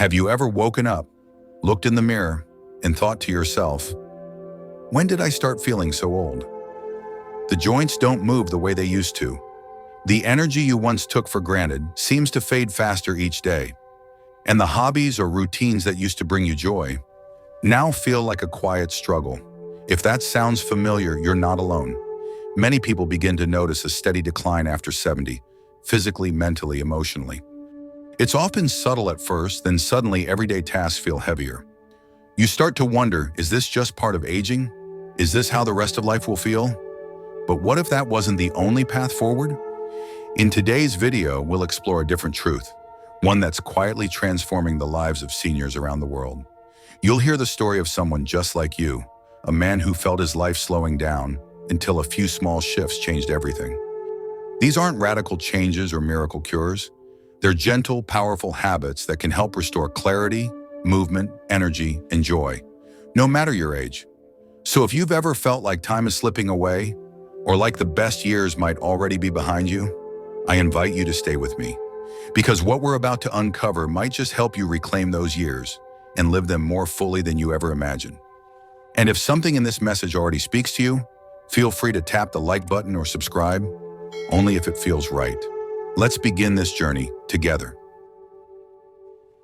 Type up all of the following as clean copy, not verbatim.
Have you ever woken up, looked in the mirror, and thought to yourself, when did I start feeling so old? The joints don't move the way they used to. The energy you once took for granted seems to fade faster each day. And the hobbies or routines that used to bring you joy now feel like a quiet struggle. If that sounds familiar, you're not alone. Many people begin to notice a steady decline after 70, physically, mentally, emotionally. It's often subtle at first, then suddenly everyday tasks feel heavier. You start to wonder, is this just part of aging? Is this how the rest of life will feel? But what if that wasn't the only path forward? In today's video, we'll explore a different truth, one that's quietly transforming the lives of seniors around the world. You'll hear the story of someone just like you, a man who felt his life slowing down until a few small shifts changed everything. These aren't radical changes or miracle cures. They're gentle, powerful habits that can help restore clarity, movement, energy, and joy, no matter your age. So if you've ever felt like time is slipping away, or like the best years might already be behind you, I invite you to stay with me. Because what we're about to uncover might just help you reclaim those years and live them more fully than you ever imagined. And if something in this message already speaks to you, feel free to tap the like button or subscribe, only if it feels right. Let's begin this journey together.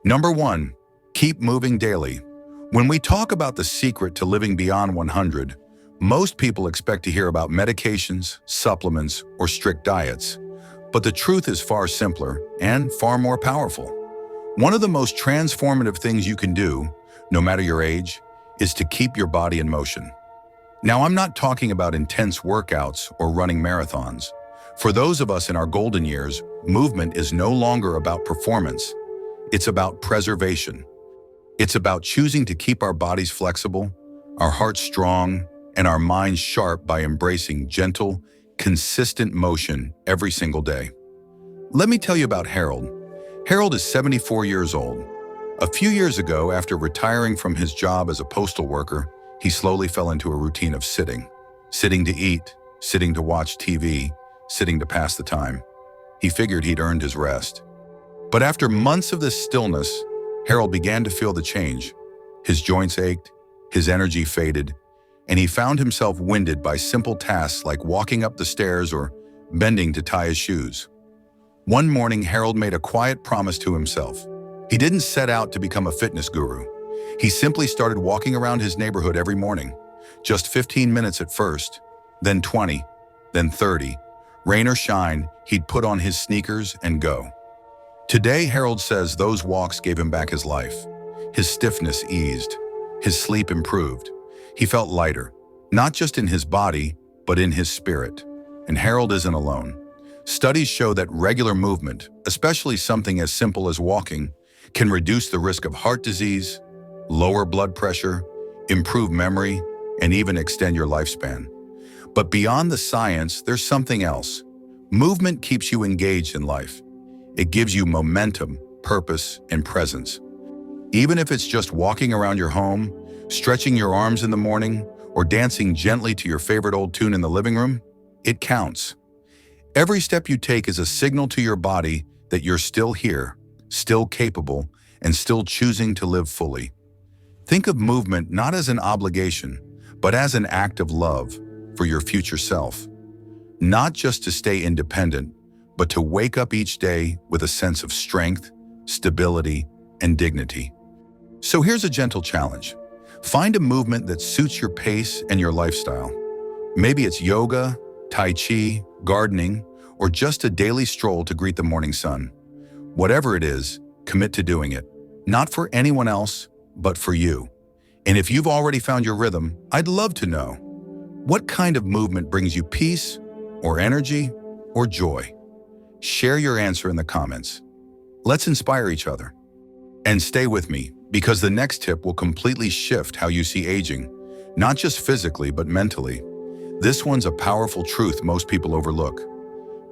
Number 1, keep moving daily. When we talk about the secret to living beyond 100, most people expect to hear about medications, supplements, or strict diets. But the truth is far simpler and far more powerful. One of the most transformative things you can do, no matter your age, is to keep your body in motion. Now, I'm not talking about intense workouts or running marathons. For those of us in our golden years, movement is no longer about performance. It's about preservation. It's about choosing to keep our bodies flexible, our hearts strong, and our minds sharp by embracing gentle, consistent motion every single day. Let me tell you about Harold. Harold is 74 years old. A few years ago, after retiring from his job as a postal worker, he slowly fell into a routine of sitting. Sitting to eat, sitting to watch TV, sitting to pass the time. He figured he'd earned his rest. But after months of this stillness, Harold began to feel the change. His joints ached, his energy faded, and he found himself winded by simple tasks like walking up the stairs or bending to tie his shoes. One morning, Harold made a quiet promise to himself. He didn't set out to become a fitness guru. He simply started walking around his neighborhood every morning. Just 15 minutes at first, then 20, then 30. Rain or shine, he'd put on his sneakers and go. Today, Harold says those walks gave him back his life. His stiffness eased. His sleep improved. He felt lighter, not just in his body, but in his spirit. And Harold isn't alone. Studies show that regular movement, especially something as simple as walking, can reduce the risk of heart disease, lower blood pressure, improve memory, and even extend your lifespan. But beyond the science, there's something else. Movement keeps you engaged in life. It gives you momentum, purpose, and presence. Even if it's just walking around your home, stretching your arms in the morning, or dancing gently to your favorite old tune in the living room, it counts. Every step you take is a signal to your body that you're still here, still capable, and still choosing to live fully. Think of movement not as an obligation, but as an act of love for your future self. Not just to stay independent, but to wake up each day with a sense of strength, stability, and dignity. So here's a gentle challenge. Find a movement that suits your pace and your lifestyle. Maybe it's yoga, tai chi, gardening, or just a daily stroll to greet the morning sun. Whatever it is, commit to doing it. Not for anyone else, but for you. And if you've already found your rhythm, I'd love to know. What kind of movement brings you peace, or energy, or joy? Share your answer in the comments. Let's inspire each other. And stay with me, because the next tip will completely shift how you see aging, not just physically, but mentally. This one's a powerful truth most people overlook,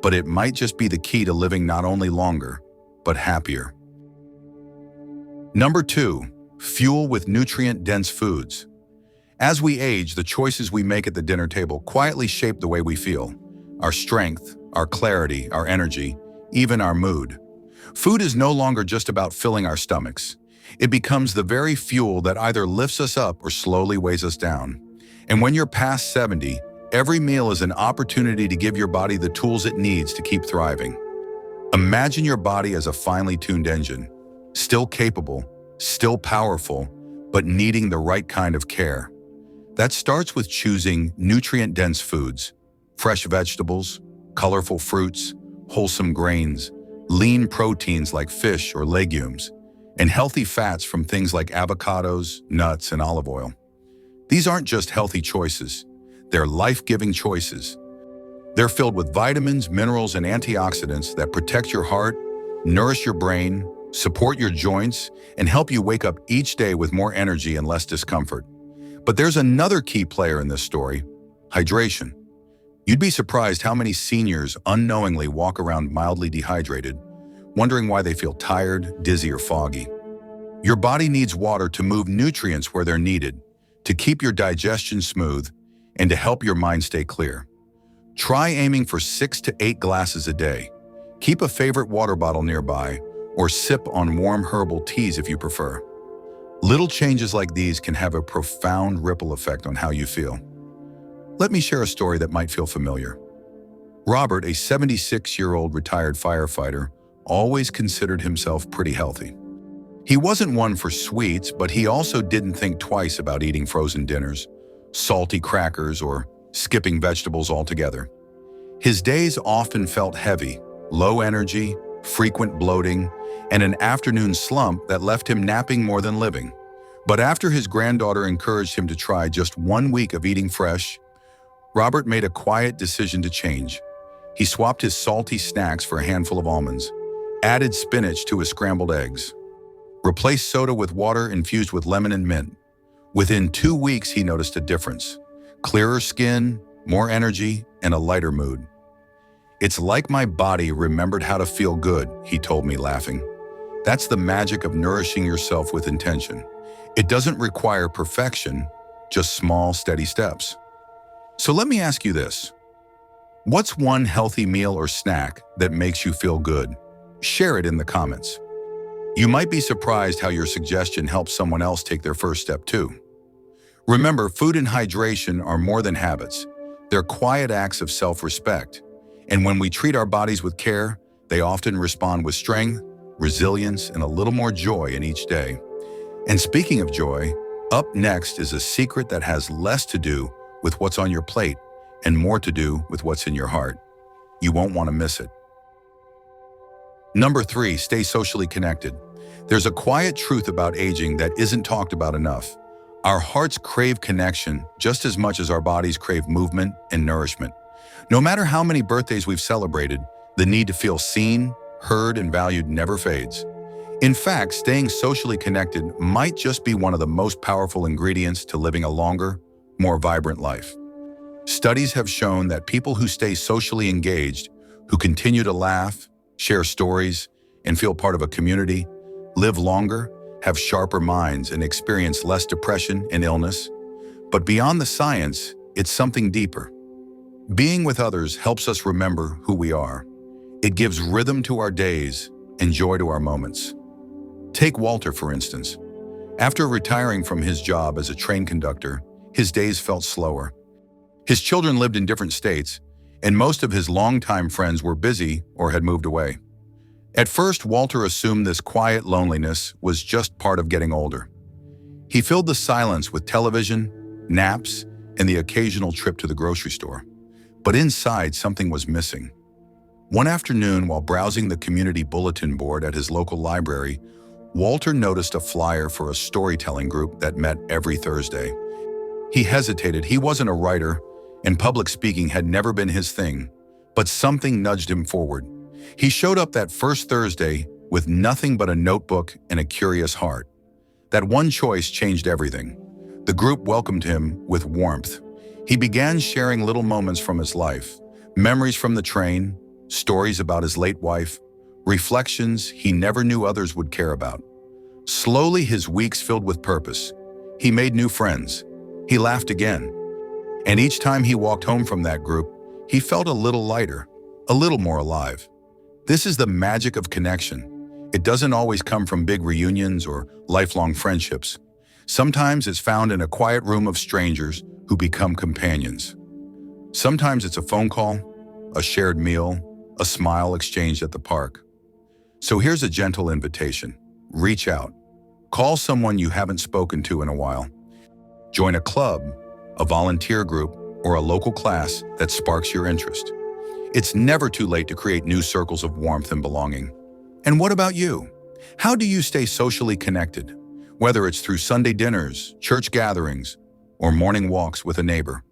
but it might just be the key to living not only longer, but happier. Number 2, fuel with nutrient-dense foods. As we age, the choices we make at the dinner table quietly shape the way we feel. Our strength, our clarity, our energy, even our mood. Food is no longer just about filling our stomachs. It becomes the very fuel that either lifts us up or slowly weighs us down. And when you're past 70, every meal is an opportunity to give your body the tools it needs to keep thriving. Imagine your body as a finely tuned engine, still capable, still powerful, but needing the right kind of care. That starts with choosing nutrient-dense foods, fresh vegetables, colorful fruits, wholesome grains, lean proteins like fish or legumes, and healthy fats from things like avocados, nuts, and olive oil. These aren't just healthy choices, they're life-giving choices. They're filled with vitamins, minerals, and antioxidants that protect your heart, nourish your brain, support your joints, and help you wake up each day with more energy and less discomfort. But there's another key player in this story: hydration. You'd be surprised how many seniors unknowingly walk around mildly dehydrated, wondering why they feel tired, dizzy, or foggy. Your body needs water to move nutrients where they're needed, to keep your digestion smooth, and to help your mind stay clear. Try aiming for 6 to 8 glasses a day. Keep a favorite water bottle nearby, or sip on warm herbal teas if you prefer. Little changes like these can have a profound ripple effect on how you feel. Let me share a story that might feel familiar. Robert, a 76-year-old retired firefighter, always considered himself pretty healthy. He wasn't one for sweets, but he also didn't think twice about eating frozen dinners, salty crackers, or skipping vegetables altogether. His days often felt heavy, low energy, frequent bloating, and an afternoon slump that left him napping more than living. But after his granddaughter encouraged him to try just 1 week of eating fresh, Robert made a quiet decision to change. He swapped his salty snacks for a handful of almonds, added spinach to his scrambled eggs, replaced soda with water infused with lemon and mint. Within 2 weeks, he noticed a difference: clearer skin, more energy, and a lighter mood. "It's like my body remembered how to feel good," he told me, laughing. That's the magic of nourishing yourself with intention. It doesn't require perfection, just small, steady steps. So let me ask you this. What's one healthy meal or snack that makes you feel good? Share it in the comments. You might be surprised how your suggestion helps someone else take their first step too. Remember, food and hydration are more than habits. They're quiet acts of self-respect. And when we treat our bodies with care, they often respond with strength, resilience, and a little more joy in each day. And speaking of joy, up next is a secret that has less to do with what's on your plate and more to do with what's in your heart. You won't want to miss it. Number 3, stay socially connected. There's a quiet truth about aging that isn't talked about enough. Our hearts crave connection just as much as our bodies crave movement and nourishment. No matter how many birthdays we've celebrated, the need to feel seen, heard, and valued never fades. In fact, staying socially connected might just be one of the most powerful ingredients to living a longer, more vibrant life. Studies have shown that people who stay socially engaged, who continue to laugh, share stories, and feel part of a community, live longer, have sharper minds, and experience less depression and illness. But beyond the science, it's something deeper. Being with others helps us remember who we are. It gives rhythm to our days and joy to our moments. Take Walter, for instance. After retiring from his job as a train conductor, his days felt slower. His children lived in different states, and most of his longtime friends were busy or had moved away. At first, Walter assumed this quiet loneliness was just part of getting older. He filled the silence with television, naps, and the occasional trip to the grocery store. But inside, something was missing. One afternoon, while browsing the community bulletin board at his local library, Walter noticed a flyer for a storytelling group that met every Thursday. He hesitated. He wasn't a writer, and public speaking had never been his thing, but something nudged him forward. He showed up that first Thursday with nothing but a notebook and a curious heart. That one choice changed everything. The group welcomed him with warmth. He began sharing little moments from his life, memories from the train, stories about his late wife, reflections he never knew others would care about. Slowly, his weeks filled with purpose. He made new friends. He laughed again. And each time he walked home from that group, he felt a little lighter, a little more alive. This is the magic of connection. It doesn't always come from big reunions or lifelong friendships. Sometimes it's found in a quiet room of strangers who become companions. Sometimes it's a phone call, a shared meal, a smile exchanged at the park. So here's a gentle invitation. Reach out. Call someone you haven't spoken to in a while. Join a club, a volunteer group, or a local class that sparks your interest. It's never too late to create new circles of warmth and belonging. And what about you? How do you stay socially connected? Whether it's through Sunday dinners, church gatherings, or morning walks with a neighbor.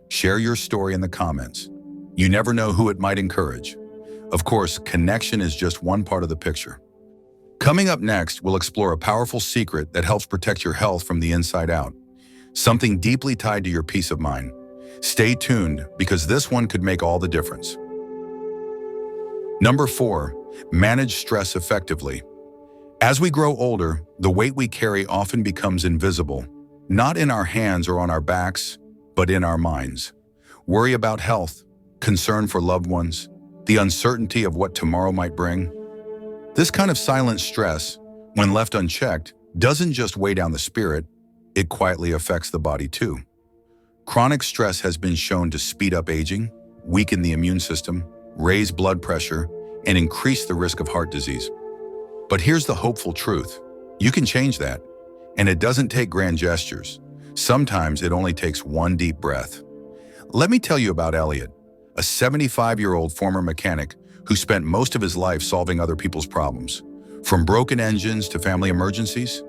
Share your story in the comments. You never know who it might encourage. Of course, connection is just one part of the picture. Coming up next, we'll explore a powerful secret that helps protect your health from the inside out. Something deeply tied to your peace of mind. Stay tuned, because this one could make all the difference. Number 4, manage stress effectively. As we grow older, the weight we carry often becomes invisible, not in our hands or on our backs, but in our minds. Worry about health, concern for loved ones, the uncertainty of what tomorrow might bring. This kind of silent stress, when left unchecked, doesn't just weigh down the spirit, it quietly affects the body too. Chronic stress has been shown to speed up aging, weaken the immune system, raise blood pressure, and increase the risk of heart disease. But here's the hopeful truth. You can change that, and it doesn't take grand gestures. Sometimes it only takes one deep breath. Let me tell you about Elliot, a 75-year-old former mechanic who spent most of his life solving other people's problems, from broken engines to family emergencies.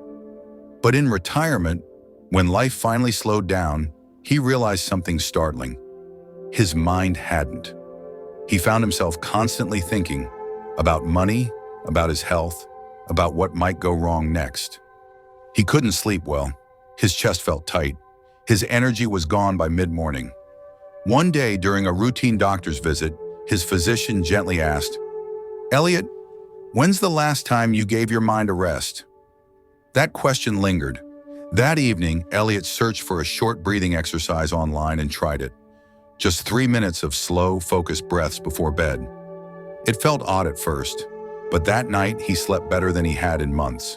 But in retirement, when life finally slowed down, he realized something startling. His mind hadn't. He found himself constantly thinking about money, about his health, about what might go wrong next. He couldn't sleep well. His chest felt tight. His energy was gone by mid-morning. One day during a routine doctor's visit, his physician gently asked, "Elliot, when's the last time you gave your mind a rest?" That question lingered. That evening, Elliot searched for a short breathing exercise online and tried it. Just 3 minutes of slow, focused breaths before bed. It felt odd at first, but that night he slept better than he had in months.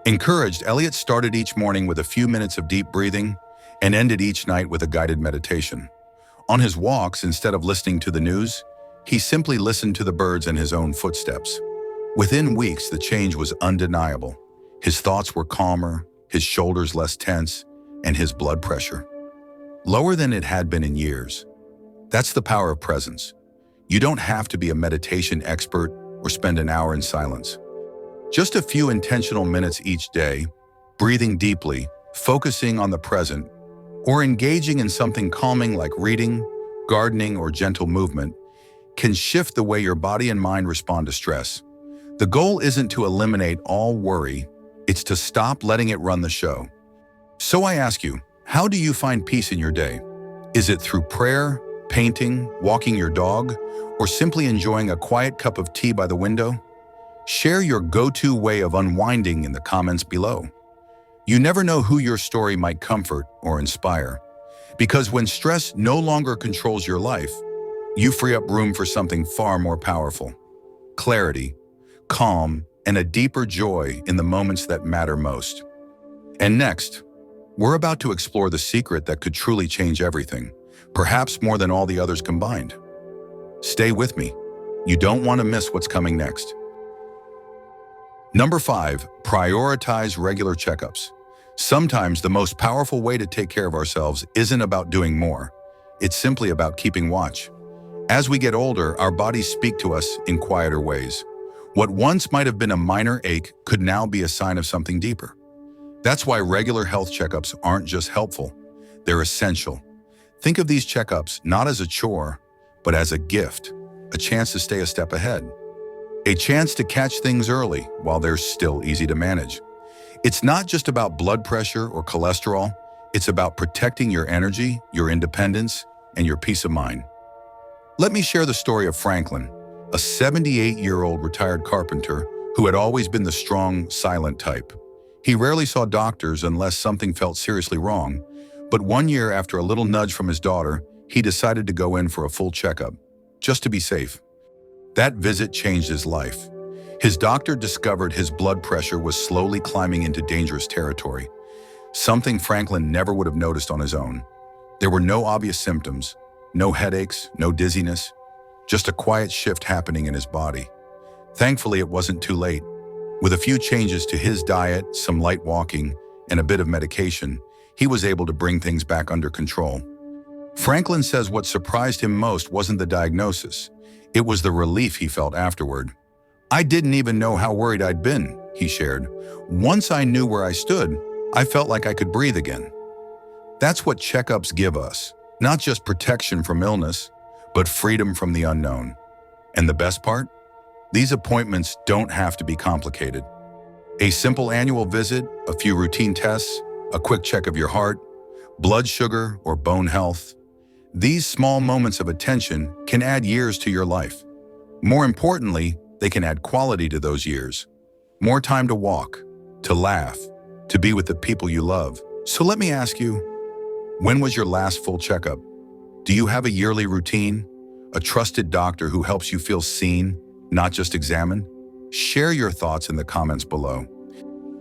Encouraged, Elliot started each morning with a few minutes of deep breathing and ended each night with a guided meditation. On his walks, instead of listening to the news, he simply listened to the birds and his own footsteps. Within weeks, the change was undeniable. His thoughts were calmer, his shoulders less tense, and his blood pressure lower than it had been in years. That's the power of presence. You don't have to be a meditation expert or spend an hour in silence. Just a few intentional minutes each day, breathing deeply, focusing on the present, or engaging in something calming like reading, gardening, or gentle movement, can shift the way your body and mind respond to stress. The goal isn't to eliminate all worry, it's to stop letting it run the show. So I ask you, how do you find peace in your day? Is it through prayer, painting, walking your dog, or simply enjoying a quiet cup of tea by the window? Share your go-to way of unwinding in the comments below. You never know who your story might comfort or inspire. Because when stress no longer controls your life, you free up room for something far more powerful. Clarity, calm, and a deeper joy in the moments that matter most. And next, we're about to explore the secret that could truly change everything, perhaps more than all the others combined. Stay with me. You don't want to miss what's coming next. Number 5, prioritize regular checkups. Sometimes the most powerful way to take care of ourselves isn't about doing more. It's simply about keeping watch. As we get older, our bodies speak to us in quieter ways. What once might have been a minor ache could now be a sign of something deeper. That's why regular health checkups aren't just helpful, they're essential. Think of these checkups not as a chore, but as a gift, a chance to stay a step ahead. A chance to catch things early while they're still easy to manage. It's not just about blood pressure or cholesterol, it's about protecting your energy, your independence, and your peace of mind. Let me share the story of Franklin, a 78-year-old retired carpenter who had always been the strong, silent type. He rarely saw doctors unless something felt seriously wrong, but one year after a little nudge from his daughter, he decided to go in for a full checkup, just to be safe. That visit changed his life. His doctor discovered his blood pressure was slowly climbing into dangerous territory, something Franklin never would have noticed on his own. There were no obvious symptoms, no headaches, no dizziness, just a quiet shift happening in his body. Thankfully, it wasn't too late. With a few changes to his diet, some light walking, and a bit of medication, he was able to bring things back under control. Franklin says what surprised him most wasn't the diagnosis. It was the relief he felt afterward. "I didn't even know how worried I'd been," he shared. "Once I knew where I stood, I felt like I could breathe again." That's what checkups give us, not just protection from illness, but freedom from the unknown. And the best part? These appointments don't have to be complicated. A simple annual visit, a few routine tests, a quick check of your heart, blood sugar, or bone health. These small moments of attention can add years to your life. More importantly, they can add quality to those years. More time to walk, to laugh, to be with the people you love. So let me ask you, when was your last full checkup? Do you have a yearly routine? A trusted doctor who helps you feel seen, not just examined? Share your thoughts in the comments below.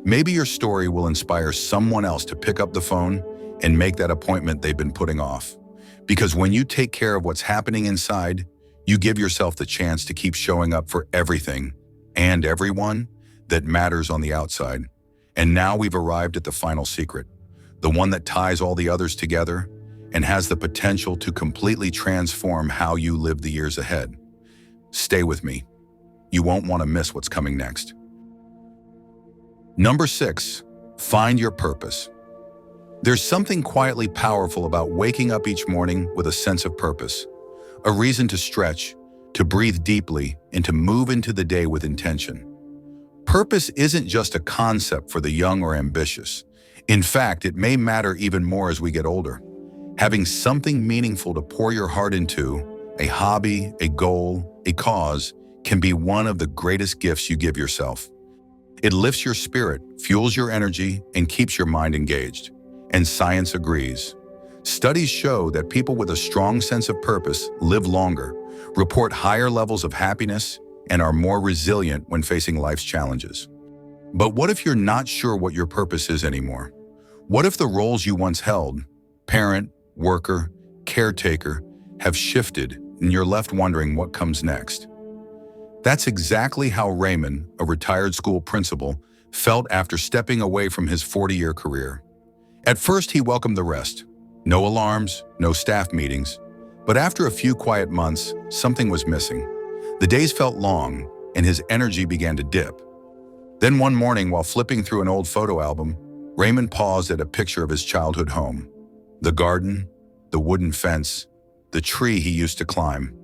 Maybe your story will inspire someone else to pick up the phone and make that appointment they've been putting off. Because when you take care of what's happening inside, you give yourself the chance to keep showing up for everything and everyone that matters on the outside. And now we've arrived at the final secret, the one that ties all the others together and has the potential to completely transform how you live the years ahead. Stay with me. You won't want to miss what's coming next. Number 6, find your purpose. There's something quietly powerful about waking up each morning with a sense of purpose, a reason to stretch, to breathe deeply, and to move into the day with intention. Purpose isn't just a concept for the young or ambitious. In fact, it may matter even more as we get older. Having something meaningful to pour your heart into, a hobby, a goal, a cause, can be one of the greatest gifts you give yourself. It lifts your spirit, fuels your energy, and keeps your mind engaged. And science agrees. Studies show that people with a strong sense of purpose live longer, report higher levels of happiness, and are more resilient when facing life's challenges. But what if you're not sure what your purpose is anymore? What if the roles you once held, parent, worker, caretaker, have shifted and you're left wondering what comes next? That's exactly how Raymond, a retired school principal, felt after stepping away from his 40-year career. At first, he welcomed the rest. No alarms, no staff meetings. But after a few quiet months, something was missing. The days felt long, and his energy began to dip. Then one morning, while flipping through an old photo album, Raymond paused at a picture of his childhood home. The garden, the wooden fence, the tree he used to climb.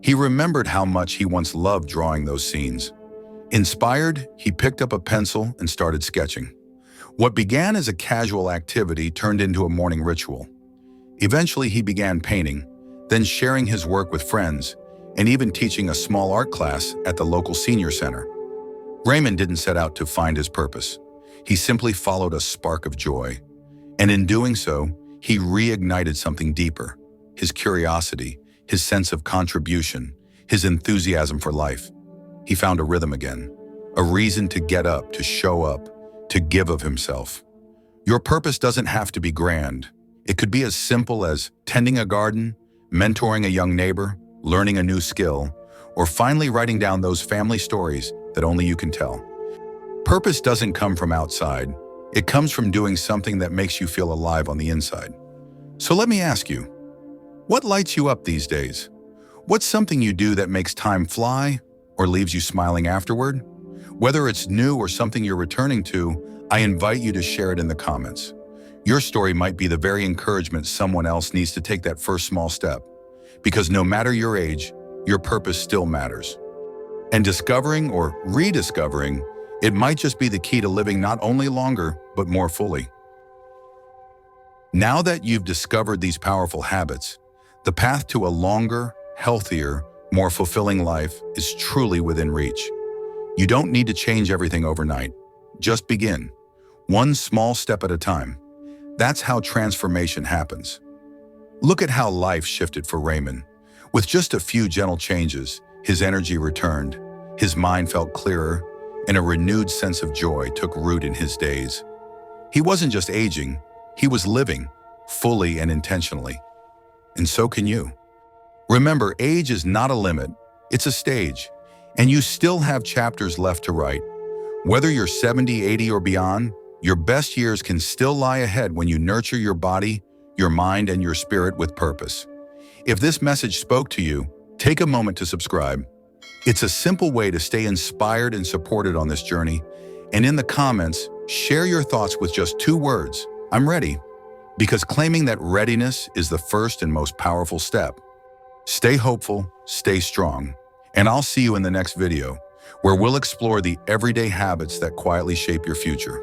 He remembered how much he once loved drawing those scenes. Inspired, he picked up a pencil and started sketching. What began as a casual activity turned into a morning ritual. Eventually, he began painting, then sharing his work with friends, and even teaching a small art class at the local senior center. Raymond didn't set out to find his purpose. He simply followed a spark of joy. And in doing so, he reignited something deeper: his curiosity, his sense of contribution, his enthusiasm for life. He found a rhythm again, a reason to get up, to show up, to give of himself. Your purpose doesn't have to be grand. It could be as simple as tending a garden, mentoring a young neighbor, learning a new skill, or finally writing down those family stories that only you can tell. Purpose doesn't come from outside. It comes from doing something that makes you feel alive on the inside. So let me ask you, what lights you up these days? What's something you do that makes time fly or leaves you smiling afterward? Whether it's new or something you're returning to, I invite you to share it in the comments. Your story might be the very encouragement someone else needs to take that first small step. Because no matter your age, your purpose still matters. And discovering or rediscovering it might just be the key to living not only longer, but more fully. Now that you've discovered these powerful habits, the path to a longer, healthier, more fulfilling life is truly within reach. You don't need to change everything overnight. Just begin, one small step at a time. That's how transformation happens. Look at how life shifted for Raymond. With just a few gentle changes, his energy returned, His mind felt clearer, and a renewed sense of joy took root in his days. He wasn't just aging, he was living, fully and intentionally. And so can you. Remember, age is not a limit, it's a stage, and you still have chapters left to write. Whether you're 70, 80, or beyond, your best years can still lie ahead when you nurture your body, your mind, and your spirit with purpose. If this message spoke to you, take a moment to subscribe. It's a simple way to stay inspired and supported on this journey. And in the comments, share your thoughts with just 2 words, "I'm ready," because claiming that readiness is the first and most powerful step. Stay hopeful, stay strong, and I'll see you in the next video, where we'll explore the everyday habits that quietly shape your future.